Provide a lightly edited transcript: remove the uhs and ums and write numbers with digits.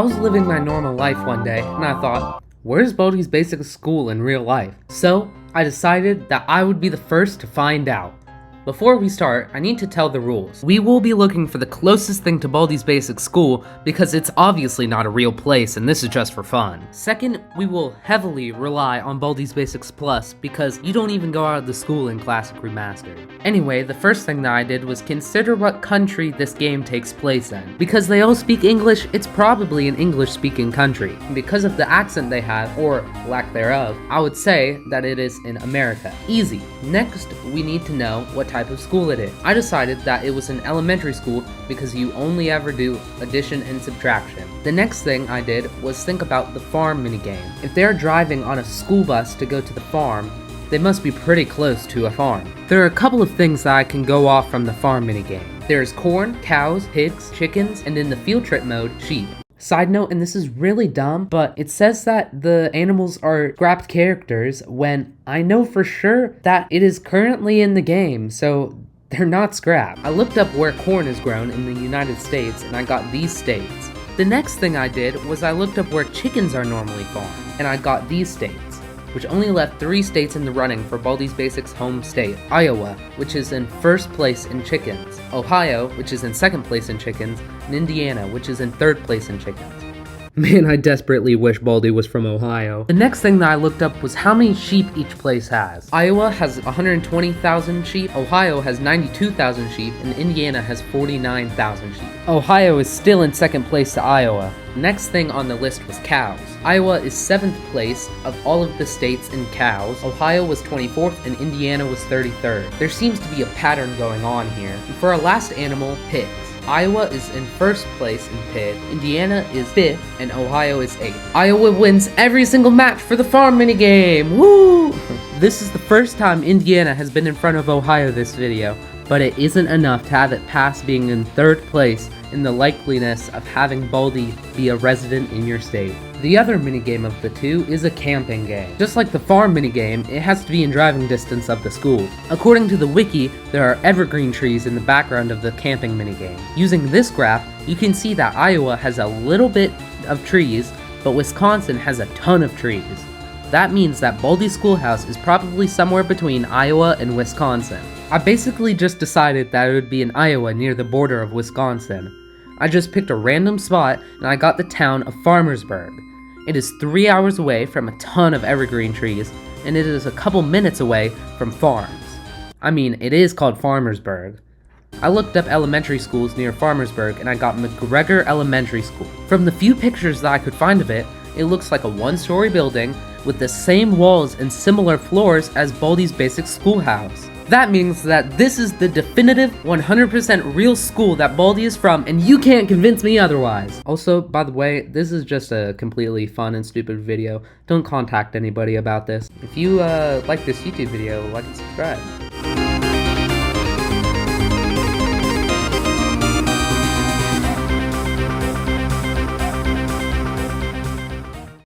I was living my normal life one day, and I thought, where's Baldi's basic school in real life? So, I decided that I would be the first to find out. Before we start, I need to tell the rules. We will be looking for the closest thing to Baldi's basic school because it's obviously not a real place and this is just for fun. Second, we will heavily rely on Baldi's Basics Plus because you don't even go out of the school in Classic Remastered. Anyway, the first thing that I did was consider what country this game takes place in. Because they all speak English, it's probably an English-speaking country. And because of the accent they have, or lack thereof, I would say that it is in America. Easy. Next, we need to know what type of school it is. I decided that it was an elementary school because you only ever do addition and subtraction. The next thing I did was think about the farm minigame. If they're driving on a school bus to go to the farm, they must be pretty close to a farm. There are a couple of things that I can go off from the farm minigame. There's corn, cows, pigs, chickens, and in the field trip mode, sheep. Side note, and this is really dumb, but it says that the animals are scrapped characters when I know for sure that it is currently in the game, so they're not scrapped. I looked up where corn is grown in the United States and I got these states. The next thing I did was I looked up where chickens are normally farmed, and I got these states, which only left 3 states in the running for Baldi's Basics' home state. Iowa, which is in first place in chickens, Ohio, which is in second place in chickens, and Indiana, which is in third place in chickens. Man, I desperately wish Baldi was from Ohio. The next thing that I looked up was how many sheep each place has. Iowa has 120,000 sheep, Ohio has 92,000 sheep, and Indiana has 49,000 sheep. Ohio is still in second place to Iowa. Next thing on the list was cows. Iowa is 7th place of all of the states in cows, Ohio was 24th, and Indiana was 33rd. There seems to be a pattern going on here. And for our last animal, pigs. Iowa is in first place in pig, Indiana is 5th, and Ohio is 8th. Iowa wins every single match for the farm minigame! Woo! This is the first time Indiana has been in front of Ohio this video, but it isn't enough to have it pass being in 3rd place in the likeliness of having Baldi be a resident in your state. The other minigame of the two is a camping game. Just like the farm minigame, it has to be in driving distance of the school. According to the wiki, there are evergreen trees in the background of the camping minigame. Using this graph, you can see that Iowa has a little bit of trees, but Wisconsin has a ton of trees. That means that Baldi's schoolhouse is probably somewhere between Iowa and Wisconsin. I basically just decided that it would be in Iowa near the border of Wisconsin. I just picked a random spot and I got the town of Farmersburg. It is 3 hours away from a ton of evergreen trees, and it is a couple minutes away from farms. I mean, it is called Farmersburg. I looked up elementary schools near Farmersburg and I got McGregor Elementary School. From the few pictures that I could find of it, it looks like a 1-story building with the same walls and similar floors as Baldi's Basic Schoolhouse. That means that this is the definitive 100% real school that Baldi is from, and you can't convince me otherwise. Also, by the way, this is just a completely fun and stupid video. Don't contact anybody about this. If you like this YouTube video, like and subscribe.